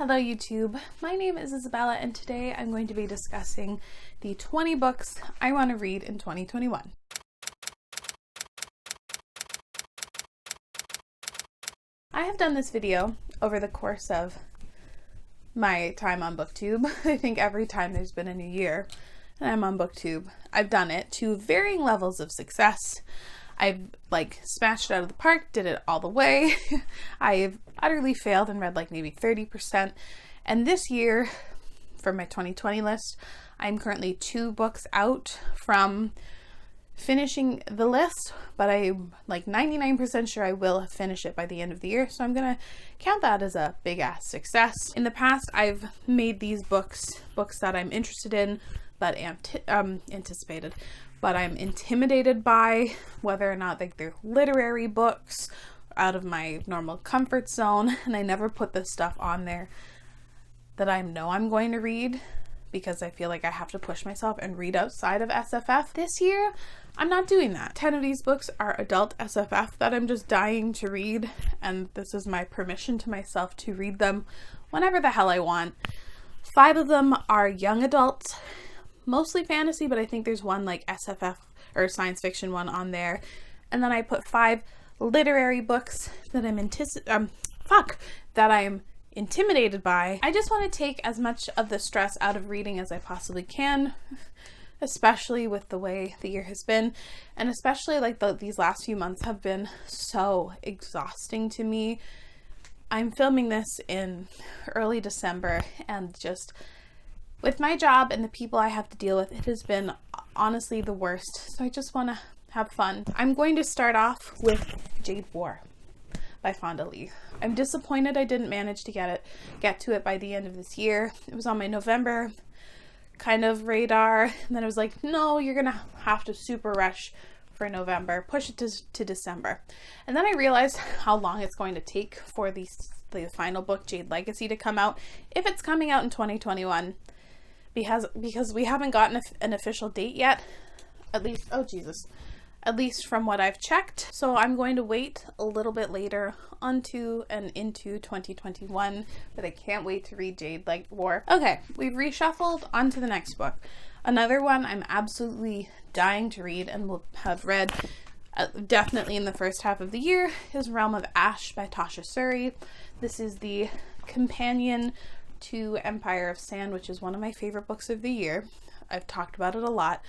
Hello YouTube, my name is Isabella and today I'm going to be discussing the 20 books I want to read in 2021. I have done this video over the course of my time on BookTube. I think every time there's been a new year and I'm on BookTube, I've done it to varying levels of success. I've smashed it out of the park, did it all the way. I've utterly failed and read maybe 30%. And this year, for my 2020 list, I'm currently 2 books out from finishing the list, but I'm 99% sure I will finish it by the end of the year. So I'm going to count that as a big ass success. In the past, I've made these books that I'm interested in, but anticipated. But I'm intimidated by, whether or not they're literary books out of my normal comfort zone, and I never put this stuff on there that I know I'm going to read because I feel like I have to push myself and read outside of SFF. This year, I'm not doing that. 10 of these books are adult SFF that I'm just dying to read, and this is my permission to myself to read them whenever the hell I want. 5 of them are young adults, mostly fantasy, but I think there's one SFF or science fiction one on there. And then I put 5 literary books that I'm intimidated by. I just want to take as much of the stress out of reading as I possibly can, especially with the way the year has been, and especially these last few months have been so exhausting to me. I'm filming this in early December, and just with my job and the people I have to deal with, it has been honestly the worst. So I just want to have fun. I'm going to start off with Jade War by Fonda Lee. I'm disappointed I didn't manage to get to it by the end of this year. It was on my November kind of radar, and then I was like, no, you're gonna have to super rush for November, push it to December. And then I realized how long it's going to take for the final book, Jade Legacy, to come out, if it's coming out in 2021. Because we haven't gotten an official date yet, at least from what I've checked. So I'm going to wait a little bit later into 2021, but I can't wait to read Jade War. Okay, we've reshuffled onto the next book. Another one I'm absolutely dying to read and will have read definitely in the first half of the year is Realm of Ash by Tasha Suri. This is the companion to Empire of Sand, which is one of my favorite books of the year. I've talked about it a lot,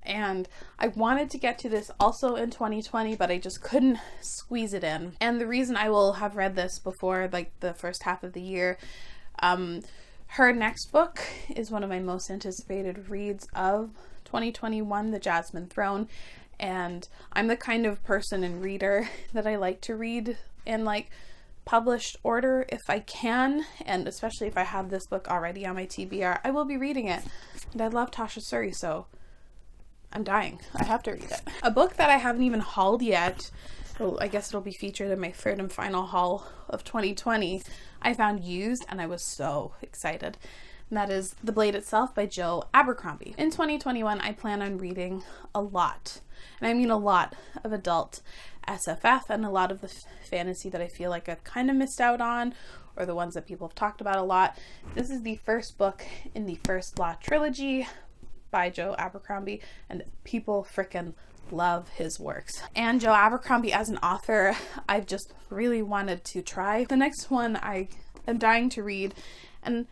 and I wanted to get to this also in 2020, but I just couldn't squeeze it in. And the reason I will have read this before the first half of the year, her next book is one of my most anticipated reads of 2021, The Jasmine Throne. And I'm the kind of person and reader that I like to read in published order if I can, and especially if I have this book already on my TBR, I will be reading it. And I love Tasha Suri, so I'm dying. I have to read it. A book that I haven't even hauled yet, I guess it'll be featured in my third and final haul of 2020, I found used and I was so excited. And that is The Blade Itself by Jo Abercrombie. In 2021, I plan on reading a lot, and I mean a lot, of adult SFF and a lot of the fantasy that I feel like I've kind of missed out on, or the ones that people have talked about a lot. This is the first book in the First Law trilogy by Jo Abercrombie, and people frickin' love his works. And Jo Abercrombie as an author, I've just really wanted to try. The next one I am dying to read, and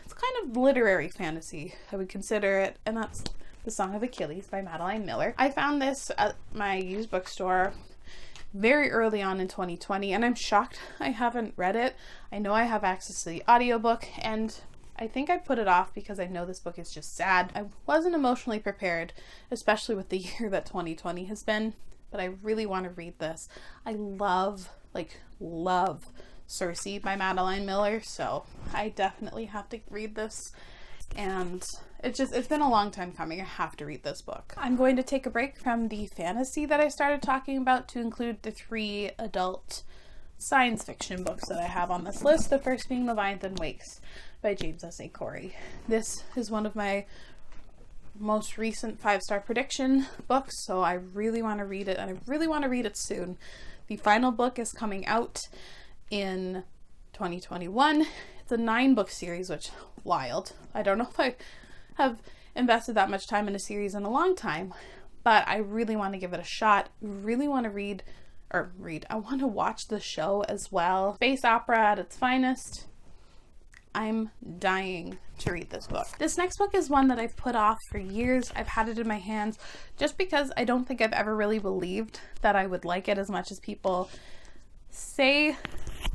it's kind of literary fantasy, I would consider it, and that's The Song of Achilles by Madeline Miller. I found this at my used bookstore very early on in 2020, and I'm shocked I haven't read it. I know I have access to the audiobook, and I think I put it off because I know this book is just sad. I wasn't emotionally prepared, especially with the year that 2020 has been, but I really want to read this. I love Circe by Madeline Miller, so I definitely have to read this. And it's been a long time coming. I have to read this book. I'm going to take a break from the fantasy that I started talking about to include the 3 adult science fiction books that I have on this list. The first being Leviathan Wakes by James S.A. Corey. This is one of my most recent 5-star prediction books, so I really want to read it, and I really want to read it soon. The final book is coming out in 2021. It's a 9-book series, which wild. I don't know if I have invested that much time in a series in a long time, but I really want to give it a shot. Really want to I want to watch the show as well. Space opera at its finest. I'm dying to read this book. This next book is one that I've put off for years. I've had it in my hands just because I don't think I've ever really believed that I would like it as much as people say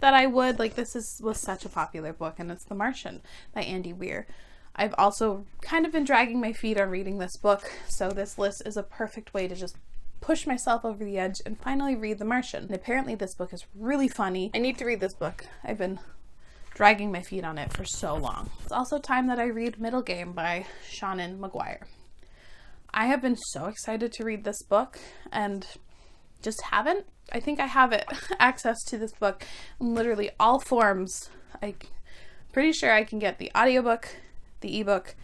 that I would. Like, was such a popular book, and it's The Martian by Angie Weir. I've also kind of been dragging my feet on reading this book, so this list is a perfect way to just push myself over the edge and finally read The Martian. And apparently this book is really funny. I need to read this book. I've been dragging my feet on it for so long. It's also time that I read Middle Game by Seanan McGuire. I have been so excited to read this book and just haven't. I think I have access to this book in literally all forms. I'm pretty sure I can get the audiobook, the ebook,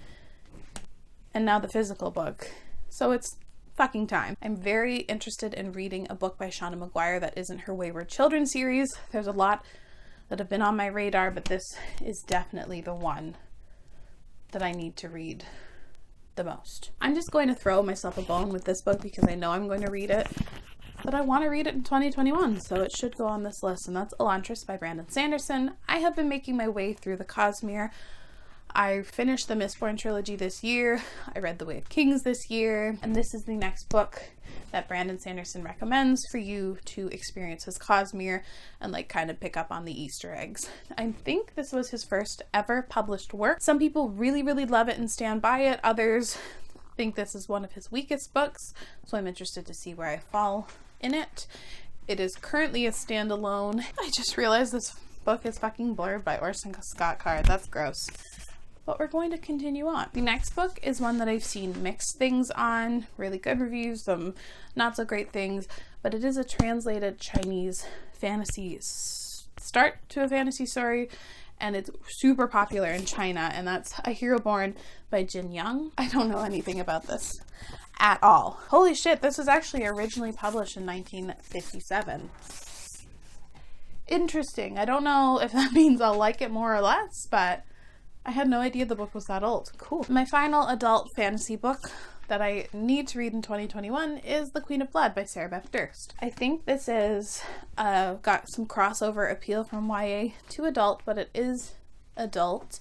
and now the physical book. So it's fucking time. I'm very interested in reading a book by Seanan McGuire that isn't her Wayward Children series. There's a lot that have been on my radar, but this is definitely the one that I need to read the most. I'm just going to throw myself a bone with this book because I know I'm going to read it, but I want to read it in 2021, so it should go on this list, and that's Elantra by Brandon Sanderson. I have been making my way through the Cosmere. I finished the Mistborn trilogy this year. I read The Way of Kings this year, and this is the next book that Brandon Sanderson recommends for you to experience his Cosmere and like kind of pick up on the Easter eggs. I think this was his first ever published work. Some people really, really love it and stand by it. Others think this is one of his weakest books, so I'm interested to see where I fall in it. It is currently a standalone. I just realized this book is fucking blurred by Orson Scott Card. That's gross. But we're going to continue on. The next book is one that I've seen mixed things on, really good reviews, some not so great things, but it is a translated Chinese fantasy start to a fantasy story, and it's super popular in China, and that's A Hero Born by Jin Young. I don't know anything about this at all. Holy shit, this was actually originally published in 1957. Interesting. I don't know if that means I'll like it more or less, but I had no idea the book was that old. Cool. My final adult fantasy book that I need to read in 2021 is The Queen of Blood by Sarah Beth Durst. I think this is got some crossover appeal from YA to adult, but it is adult.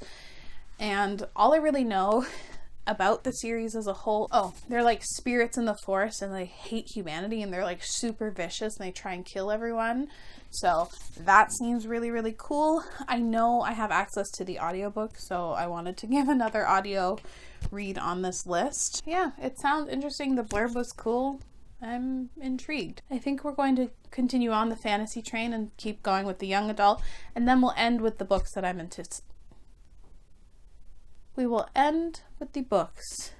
And all I really know about the series as a whole, they're like spirits in the forest and they hate humanity and they're like super vicious and they try and kill everyone. So that seems really, really cool. I know I have access to the audiobook, so I wanted to give another audio read on this list. Yeah, it sounds interesting. The blurb was cool. I'm intrigued. I think we're going to continue on the fantasy train and keep going with the young adult, and then we'll end with the books that I'm We will end with the books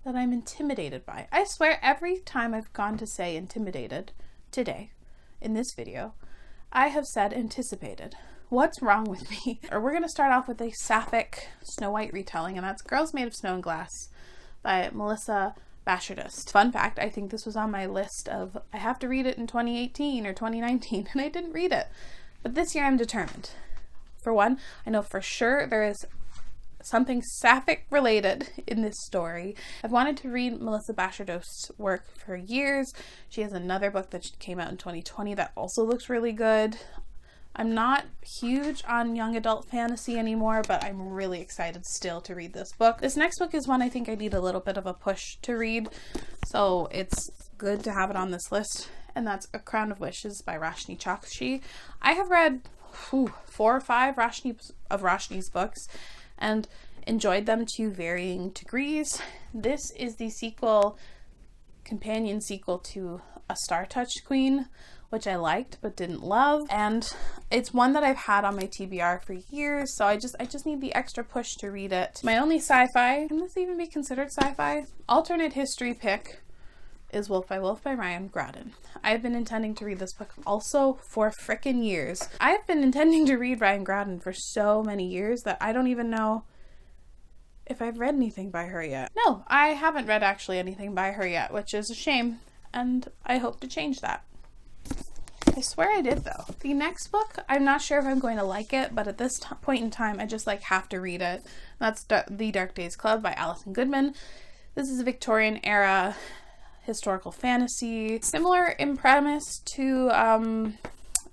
that I'm intimidated by. I swear every time I've gone to say intimidated today in this video, I have said anticipated. What's wrong with me? Or we're going to start off with a sapphic Snow White retelling, and that's Girls Made of Snow and Glass by Melissa Bashardust. Fun fact, I think this was on my list of I have to read it in 2018 or 2019, and I didn't read it. But this year I'm determined. For one, I know for sure there is something sapphic related in this story. I've wanted to read Melissa Bashardust's work for years. She has another book that came out in 2020 that also looks really good. I'm not huge on young adult fantasy anymore, but I'm really excited still to read this book. This next book is one I think I need a little bit of a push to read, so it's good to have it on this list, and that's A Crown of Wishes by Roshni Chokshi. I have read 4 or 5 Roshni's books, and enjoyed them to varying degrees. This is the companion sequel to A Star-Touched Queen, which I liked but didn't love, and it's one that I've had on my TBR for years, so I just need the extra push to read it. My only sci-fi, can this even be considered sci-fi? Alternate history pick is Wolf by Ryan Graudin. I've been intending to read this book also for frickin' years. I have been intending to read Ryan Graudin for so many years that I don't even know if I've read anything by her yet. No, I haven't read actually anything by her yet, which is a shame, and I hope to change that. I swear I did though. The next book, I'm not sure if I'm going to like it, but at this point in time, I just like have to read it. That's The Dark Days Club by Allison Goodman. This is a Victorian era historical fantasy, similar in premise to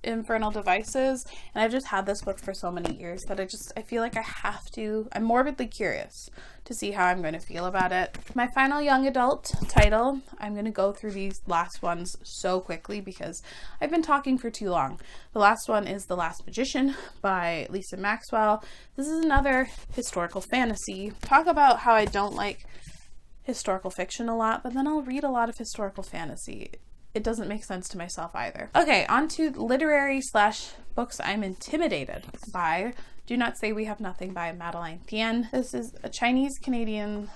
Infernal Devices, and I've just had this book for so many years that I feel like I'm morbidly curious to see how I'm going to feel about it. My final young adult title, I'm going to go through these last ones so quickly because I've been talking for too long. The last one is The Last Magician by Lisa Maxwell. This is another historical fantasy. Talk about how I don't like historical fiction a lot, but then I'll read a lot of historical fantasy. It doesn't make sense to myself either. Okay, on to literary / books I'm intimidated by. Do Not Say We Have Nothing by Madeline Thien. This is a Chinese-Canadian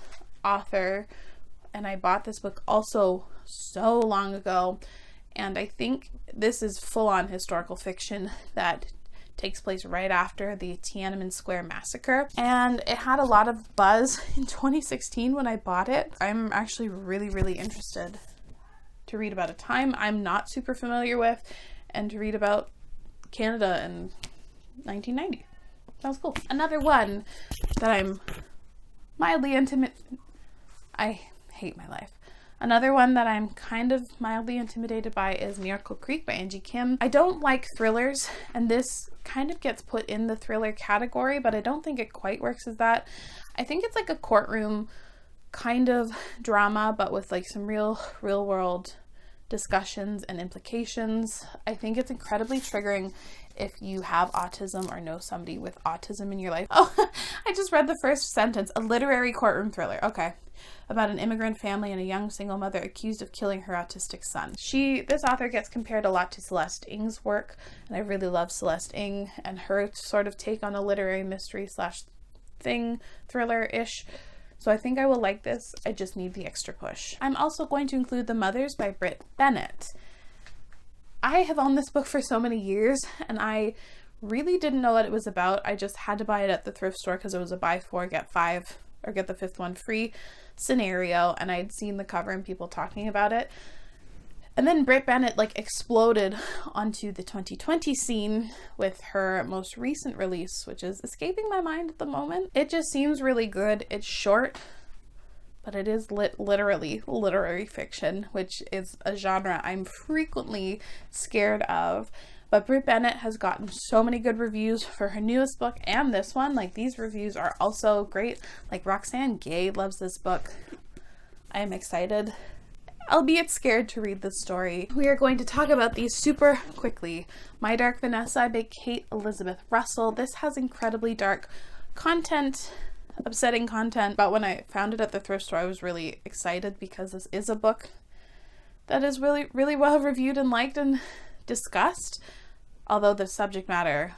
author, and I bought this book also so long ago, and I think this is full-on historical fiction that takes place right after the Tiananmen Square massacre, and it had a lot of buzz in 2016 when I bought it. I'm actually really interested to read about a time I'm not super familiar with and to read about Canada in 1990. Sounds cool. Another one that I'm mildly I hate my life. Another one that I'm kind of mildly intimidated by is Miracle Creek by Angie Kim. I don't like thrillers, and this kind of gets put in the thriller category, but I don't think it quite works as that. I think it's like a courtroom kind of drama, but with like some real world discussions and implications. I think it's incredibly triggering if you have autism or know somebody with autism in your life. Oh, I just read the first sentence. A literary courtroom thriller. Okay. About an immigrant family and a young single mother accused of killing her autistic son. This author gets compared a lot to Celeste Ng's work, and I really love Celeste Ng and her sort of take on a literary mystery / thing, thriller-ish. So I think I will like this. I just need the extra push. I'm also going to include The Mothers by Britt Bennett. I have owned this book for so many years, and I really didn't know what it was about. I just had to buy it at the thrift store because it was a buy 4, get 5, or get the 5th one free scenario, and I'd seen the cover and people talking about it. And then Britt Bennett exploded onto the 2020 scene with her most recent release, which is escaping my mind at the moment. It just seems really good. It's short, but it is literally literary fiction, which is a genre I'm frequently scared of. But Britt Bennett has gotten so many good reviews for her newest book and this one. These reviews are also great. Roxanne Gay loves this book. I am excited, albeit scared, to read this story. We are going to talk about these super quickly. My Dark Vanessa by Kate Elizabeth Russell. This has incredibly dark content, upsetting content, but when I found it at the thrift store, I was really excited because this is a book that is really well reviewed and liked and discussed, although the subject matter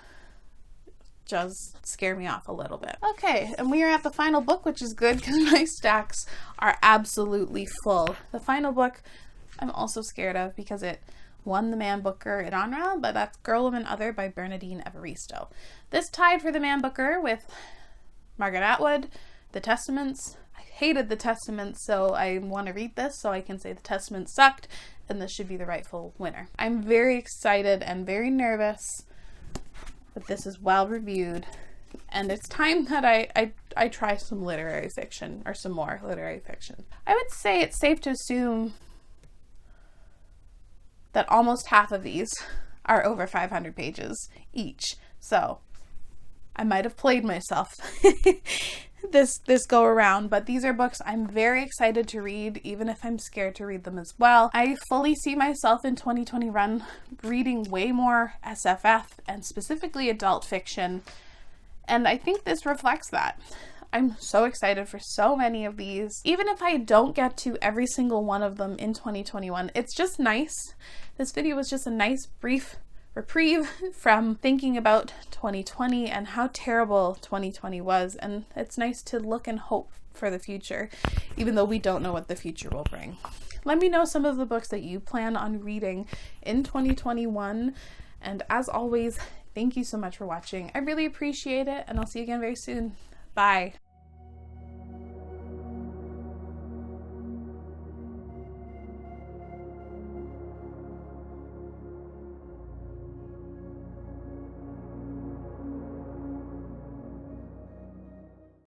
just scare me off a little bit. Okay, and we are at the final book, which is good because my stacks are absolutely full. The final book I'm also scared of because it won the Man Booker at Elantra, but that's Girl, Woman, Other by Bernadine Evaristo. This tied for the Man Booker with Margaret Atwood, The Testaments. I hated The Testaments, so I want to read this so I can say The Testaments sucked, and this should be the rightful winner. I'm very excited and very nervous, but this is well reviewed, and it's time that I try some literary fiction, or some more literary fiction. I would say it's safe to assume that almost half of these are over 500 pages each, so I might have played myself this go around, but these are books I'm very excited to read, even if I'm scared to read them as well. I fully see myself in 2021 reading way more SFF and specifically adult fiction, and I think this reflects that. I'm so excited for so many of these. Even if I don't get to every single one of them in 2021, it's just nice. This video was just a nice brief reprieve from thinking about 2020 and how terrible 2020 was, and it's nice to look and hope for the future, even though we don't know what the future will bring. Let me know some of the books that you plan on reading in 2021, and as always, thank you so much for watching. I really appreciate it, and I'll see you again very soon. Bye.